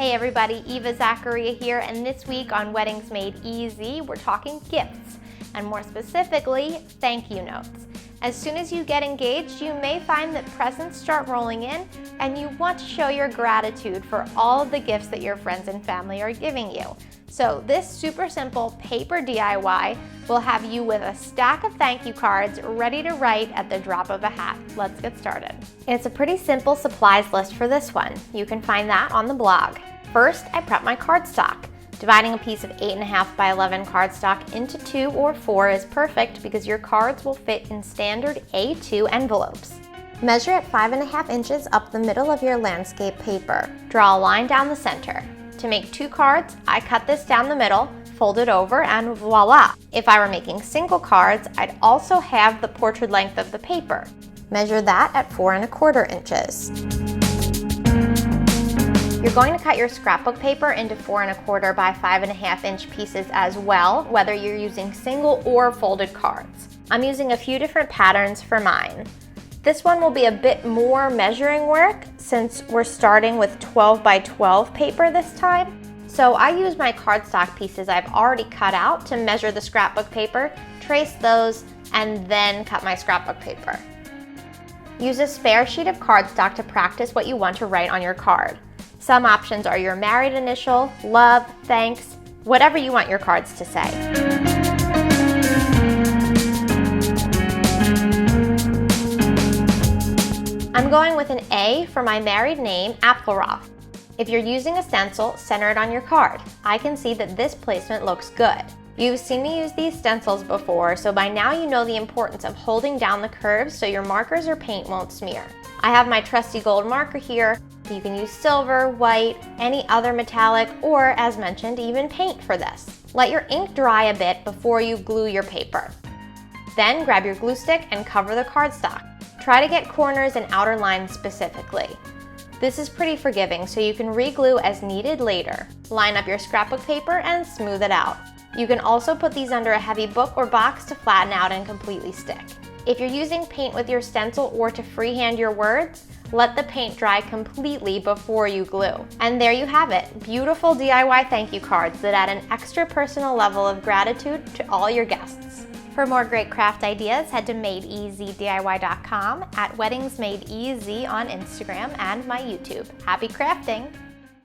Hey everybody, Eva Zacharia here, and this week on Weddings Made Easy, we're talking gifts, and more specifically, thank you notes. As soon as you get engaged, you may find that presents start rolling in, and you want to show your gratitude for all of the gifts that your friends and family are giving you. So this super simple paper DIY will have you with a stack of thank you cards ready to write at the drop of a hat. Let's get started. It's a pretty simple supplies list for this one. You can find that on the blog. First, I prep my cardstock. Dividing a piece of 8.5 by 11 cardstock into 2 or 4 is perfect because your cards will fit in standard A2 envelopes. Measure at 5.5 inches up the middle of your landscape paper. Draw a line down the center. To make 2 cards, I cut this down the middle, fold it over, and voila! If I were making single cards, I'd also have the portrait length of the paper. Measure that at 4.25 inches. You're going to cut your scrapbook paper into 4.25 by 5.5 inch pieces as well, whether you're using single or folded cards. I'm using a few different patterns for mine. This one will be a bit more measuring work since we're starting with 12 by 12 paper this time. So I use my cardstock pieces I've already cut out to measure the scrapbook paper, trace those, and then cut my scrapbook paper. Use a spare sheet of cardstock to practice what you want to write on your card. Some options are your married initial, love, thanks, whatever you want your cards to say. I'm going with an A for my married name, Apfelroth. If you're using a stencil, center it on your card. I can see that this placement looks good. You've seen me use these stencils before, so by now you know the importance of holding down the curves so your markers or paint won't smear. I have my trusty gold marker here. You can use silver, white, any other metallic, or as mentioned, even paint for this. Let your ink dry a bit before you glue your paper. Then grab your glue stick and cover the cardstock. Try to get corners and outer lines specifically. This is pretty forgiving, so you can re-glue as needed later. Line up your scrapbook paper and smooth it out. You can also put these under a heavy book or box to flatten out and completely stick. If you're using paint with your stencil or to freehand your words, let the paint dry completely before you glue. And there you have it, beautiful DIY thank you cards that add an extra personal level of gratitude to all your guests. For more great craft ideas, head to MadeEasyDIY.com, at Weddings Made Easy on Instagram, and my YouTube. Happy crafting!